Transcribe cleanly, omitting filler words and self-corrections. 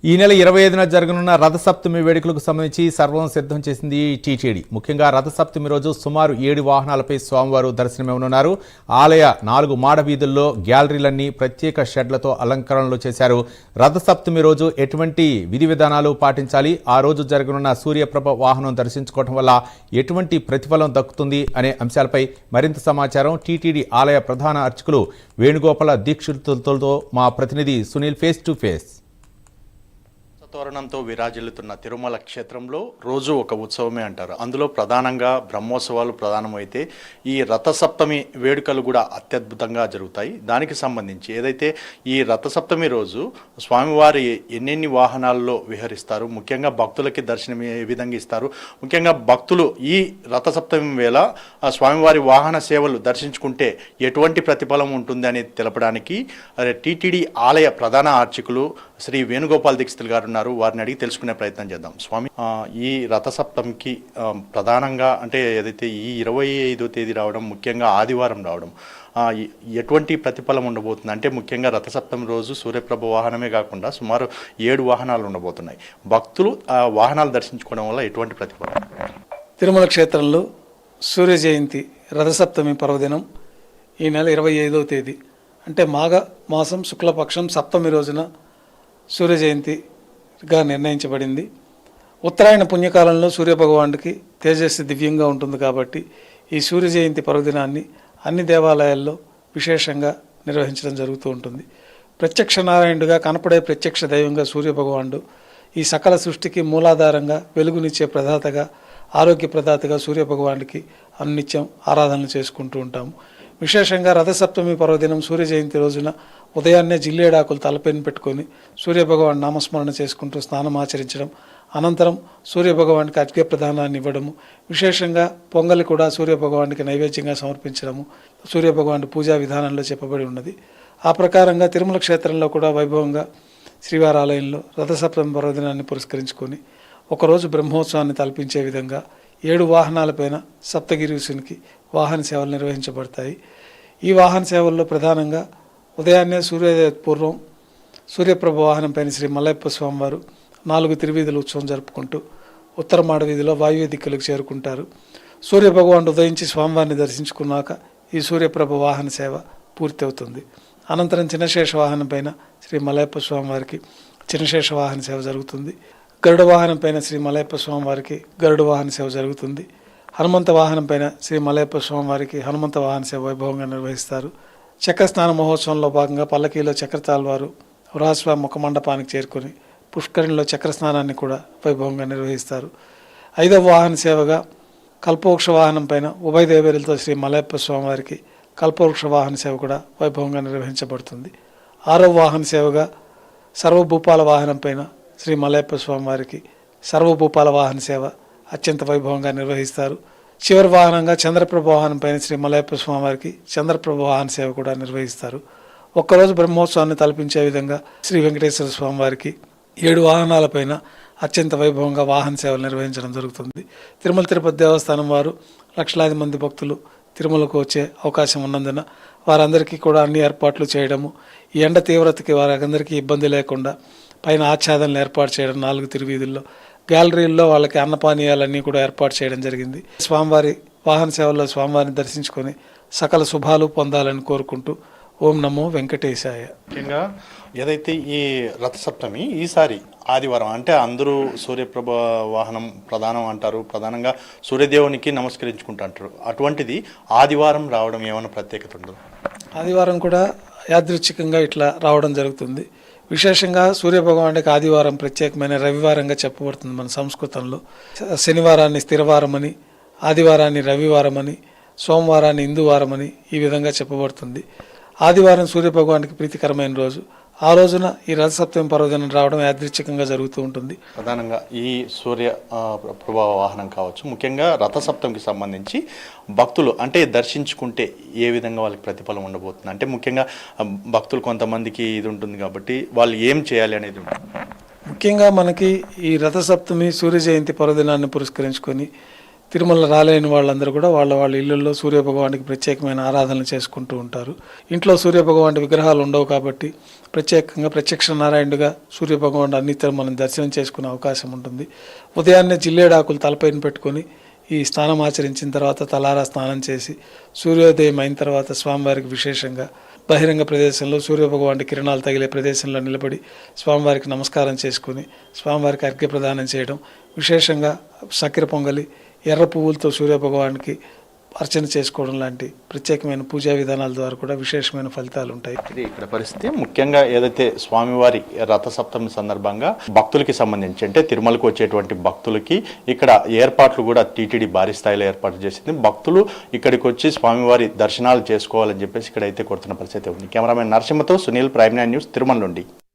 ఈ నెల 25న జరగనున్న రథసప్తమి వేడుకలకు సంబంధించి సర్వం సిద్ధం చేసింది టీటీడీ. ముఖ్యంగా రథసప్తమి రోజు సుమారు 7 వాహనాలపై స్వామివారు దర్శనమివ్వనున్నారు. ఆలయ 4 మాడ వీధుల్లో గ్యాలరీలన్నీ ప్రత్యేక షెడ్లతో అలంకరణలు చేశారు. రథసప్తమి రోజు ఎటువంటి విధి విధానాలు పాటించాలి, ఆ రోజు జరగనున్న సూర్యప్రభ వాహనం దర్శించుకోవడం వల్ల ఎటువంటి ప్రతిఫలం దక్కుతుంది అనే అంశాలపై మరింత సమాచారం టీటీడీ ఆలయ ప్రధాన అర్చకులు వేణుగోపాల దీక్షితులతో మా ప్రతినిధి సునీల్ ఫేస్ టు ఫేస్. తోరణంతో విరాజిల్లుతున్న తిరుమల క్షేత్రంలో రోజు ఒక ఉత్సవమే అంటారు. అందులో ప్రధానంగా బ్రహ్మోత్సవాలు ప్రధానమైతే ఈ రథసప్తమి వేడుకలు కూడా అత్యద్భుతంగా జరుగుతాయి. దానికి సంబంధించి ఏదైతే ఈ రథసప్తమి రోజు స్వామివారి ఎన్నెన్ని వాహనాల్లో విహరిస్తారు, ముఖ్యంగా భక్తులకి దర్శనం ఏ విధంగా ఇస్తారు, ముఖ్యంగా భక్తులు ఈ రథసప్తమి వేళ స్వామివారి వాహన సేవలు దర్శించుకుంటే ఎటువంటి ప్రతిఫలం ఉంటుంది అనేది తెలపడానికి టీటీడీ ఆలయ ప్రధాన అర్చకులు శ్రీ వేణుగోపాల్ దీక్షితులు గారు ఉన్నారు. వారిని అడిగి తెలుసుకునే ప్రయత్నం చేద్దాం. స్వామి, ఈ రథసప్తమికి ప్రధానంగా అంటే ఏదైతే ఈ 25వ తేదీ రావడం, ముఖ్యంగా ఆదివారం రావడం, ఎటువంటి ప్రతిఫలం ఉండబోతుంది అంటే ముఖ్యంగా రథసప్తమి రోజు సూర్యప్రభ వాహనమే కాకుండా సుమారు 7 వాహనాలు ఉండబోతున్నాయి. భక్తులు ఆ వాహనాలు దర్శించుకోవడం వల్ల ఎటువంటి ప్రతిఫలం? తిరుమల క్షేత్రంలో సూర్య జయంతి రథసప్తమి పర్వదినం ఈ నెల 25వ తేదీ అంటే మాఘ మాసం శుక్లపక్షం సప్తమి రోజున సూర్య జయంతిగా నిర్ణయించబడింది. ఉత్తరాయణ పుణ్యకాలంలో సూర్యభగవానుడికి తేజస్సు దివ్యంగా ఉంటుంది కాబట్టి ఈ సూర్య జయంతి పర్వదినాన్ని అన్ని దేవాలయాల్లో విశేషంగా నిర్వహించడం జరుగుతూ ఉంటుంది. ప్రత్యక్ష నారాయణుడిగా కనపడే ప్రత్యక్ష దైవంగా సూర్యభగవానుడు ఈ సకల సృష్టికి మూలాధారంగా, వెలుగునిచ్చే ప్రదాతగా, ఆరోగ్య ప్రదాతగా సూర్యభగవానుడికి అన్నిత్యం ఆరాధనలు చేసుకుంటూ ఉంటాము. విశేషంగా రథసప్తమి పర్వదినం సూర్య జయంతి రోజున ఉదయాన్నే జిల్లేడాకులు తలపైన పెట్టుకొని సూర్యభగవాన్ నామస్మరణ చేసుకుంటూ స్నానం ఆచరించడం, అనంతరం సూర్యభగవానికి అర్ఘ్య ప్రదానాన్ని ఇవ్వడము, విశేషంగా పొంగలి కూడా సూర్యభగవానికి నైవేద్యంగా సమర్పించడము సూర్యభగవాన్ పూజా విధానంలో చెప్పబడి ఉన్నది. ఆ ప్రకారంగా తిరుమల క్షేత్రంలో కూడా వైభవంగా శ్రీవారి ఆలయంలో రథసప్తమి పర్వదినాన్ని పురస్కరించుకొని ఒకరోజు బ్రహ్మోత్సవాన్ని తలపించే విధంగా 7 వాహనాలపైన సప్తగిరీసునికి వాహన సేవలు నిర్వహించబడతాయి. ఈ వాహన సేవల్లో ప్రధానంగా ఉదయాన్నే సూర్యోదయ పూర్వం సూర్యప్రభ వాహనంపైన శ్రీ మలయప్ప స్వామివారు 4 తిరువీధుల ఉత్సవం జరుపుకుంటూ ఉత్తర మాడ వీధిలో వాయువ్య దిక్కులకు చేరుకుంటారు. సూర్యభగవానుడు ఉదయించి స్వామివారిని దర్శించుకున్నాక ఈ సూర్యప్రభ వాహన సేవ పూర్తి అవుతుంది. అనంతరం చిన్నశేష వాహనం పైన శ్రీ మలయప్ప స్వామివారికి చిన్నశేష వాహన సేవ జరుగుతుంది. గరుడ వాహనం పైన శ్రీ మలయప్ప స్వామివారికి గరుడ వాహన సేవ జరుగుతుంది. హనుమంత వాహనం పైన శ్రీ మలయప్ప స్వామివారికి హనుమంత వాహన సేవ వైభవంగా నిర్వహిస్తారు. చక్రస్నాన మహోత్సవంలో భాగంగా పల్లకీలో చక్రతాళ్వారు వరాహస్వామి ముఖ మండపానికి చేరుకొని పుష్కరిణిలో చక్రస్నానాన్ని కూడా వైభవంగా నిర్వహిస్తారు. 5వ వాహన సేవగా కల్పవృక్ష వాహనం పైన ఉభయ దేవేరులతో శ్రీ మలయప్ప స్వామివారికి కల్పవృక్ష వాహన సేవ కూడా వైభవంగా నిర్వహించబడుతుంది. 6వ వాహన సేవగా సర్వభూపాల వాహనం పైన శ్రీ మలయప్ప స్వామివారికి సర్వభూపాల వాహన సేవ అత్యంత వైభవంగా నిర్వహిస్తారు. చివరి వాహనంగా చంద్రప్రభ వాహనం పైన శ్రీ మలయప్ప స్వామివారికి చంద్రప్రభ వాహన సేవ కూడా నిర్వహిస్తారు. ఒక్కరోజు బ్రహ్మోత్సవాన్ని తలపించే విధంగా శ్రీ వెంకటేశ్వర స్వామివారికి 7 వాహనాలపైన అత్యంత వైభవంగా వాహన సేవలు నిర్వహించడం జరుగుతుంది. తిరుమల తిరుపతి దేవస్థానం వారు లక్షలాది మంది భక్తులు తిరుమలకు వచ్చే అవకాశం ఉన్నందున వారందరికీ కూడా అన్ని ఏర్పాట్లు చేయడము, ఈ ఎండ తీవ్రతకి వారందరికీ ఇబ్బంది లేకుండా పైన ఆచ్ఛాదనలు ఏర్పాటు చేయడం, 4 తిరువీధుల్లో గ్యాలరీల్లో వాళ్ళకి అన్నపానీయాలన్నీ కూడా ఏర్పాటు చేయడం జరిగింది. స్వామివారి వాహన సేవల్లో స్వామివారిని దర్శించుకొని సకల శుభాలు పొందాలని కోరుకుంటూ ఓం నమో వెంకటేశాయ. ముఖ్యంగా ఏదైతే ఈ రథసప్తమి ఈసారి ఆదివారం అంటే అందరూ సూర్యప్రభ వాహనం ప్రధానం అంటారు, ప్రధానంగా సూర్యదేవునికి నమస్కరించుకుంటూ అంటారు. అటువంటిది ఆదివారం రావడం ఏమైనా ప్రత్యేకత ఉండదు? ఆదివారం కూడా యాదృచ్ఛికంగా ఇట్లా రావడం జరుగుతుంది. విశేషంగా సూర్యభగవానుడికి ఆదివారం ప్రత్యేకమైన రవివారంగా చెప్పబడుతుంది మన సంస్కృతంలో. శనివారాన్ని స్థిరవారమని, ఆదివారాన్ని రవివారమని, సోమవారాన్ని ఇందువారమని ఈ విధంగా చెప్పబడుతుంది. ఆదివారం సూర్యభగవానికి ప్రీతికరమైన రోజు. ఆ రోజున ఈ రథసప్తమి పర్వదినం రావడం యాదృచ్ఛికంగా జరుగుతూ ఉంటుంది. ప్రధానంగా ఈ సూర్య ప్రభావ వాహనం కావచ్చు, ముఖ్యంగా రథసప్తమికి సంబంధించి భక్తులు అంటే దర్శించుకుంటే ఏ విధంగా వాళ్ళకి ప్రతిఫలం ఉండబోతుంది అంటే ముఖ్యంగా భక్తులు కొంతమందికి ఇది ఉంటుంది కాబట్టి వాళ్ళు ఏం చేయాలి అనేది ఉంటుంది. ముఖ్యంగా మనకి ఈ రథసప్తమి సూర్య జయంతి పర్వదినాన్ని పురస్కరించుకొని తిరుమల రాలేని వాళ్ళందరూ కూడా వాళ్ళ ఇళ్ళల్లో సూర్యభగవానికి ప్రత్యేకమైన ఆరాధనలు చేసుకుంటూ ఉంటారు. ఇంట్లో సూర్యభగవాని విగ్రహాలు ఉండవు కాబట్టి ప్రత్యేకంగా ప్రత్యక్ష నారాయణుడిగా సూర్యభగవాను అన్నితరం మనం దర్శనం చేసుకునే అవకాశం ఉంటుంది. ఉదయాన్నే జిల్లేడాకులు తలపైన పెట్టుకొని ఈ స్నానం ఆచరించిన తర్వాత తలారా స్నానం చేసి సూర్యోదయం అయిన తర్వాత స్వామివారికి విశేషంగా బహిరంగ ప్రదేశంలో సూర్యభగవాని కిరణాలు తగిలే ప్రదేశంలో నిలబడి స్వామివారికి నమస్కారం చేసుకుని స్వామివారికి అర్ఘ్య ప్రదానం చేయడం, విశేషంగా చక్కెర పొంగలి, ఎర్ర పువ్వులతో సూర్యభగవానికి అర్చన చేసుకోవడం లాంటి ప్రత్యేకమైన పూజా విధానాల ద్వారా కూడా విశేషమైన ఫలితాలు ఉంటాయి. ఇది ఇక్కడ పరిస్థితి. ముఖ్యంగా ఏదైతే స్వామివారి రథసప్తమి సందర్భంగా భక్తులకి సంబంధించి అంటే తిరుమలకు వచ్చేటువంటి భక్తులకి ఇక్కడ ఏర్పాట్లు కూడా టీటీడీ భారీ స్థాయిలో ఏర్పాటు చేసింది. భక్తులు ఇక్కడికి వచ్చి స్వామివారి దర్శనాలు చేసుకోవాలని చెప్పేసి ఇక్కడైతే కొడుతున్న పరిస్థితి ఉంది. కెమెరామెన్ నరసింహతో సునీల్, ప్రైమ్9 న్యూస్, తిరుమల నుండి.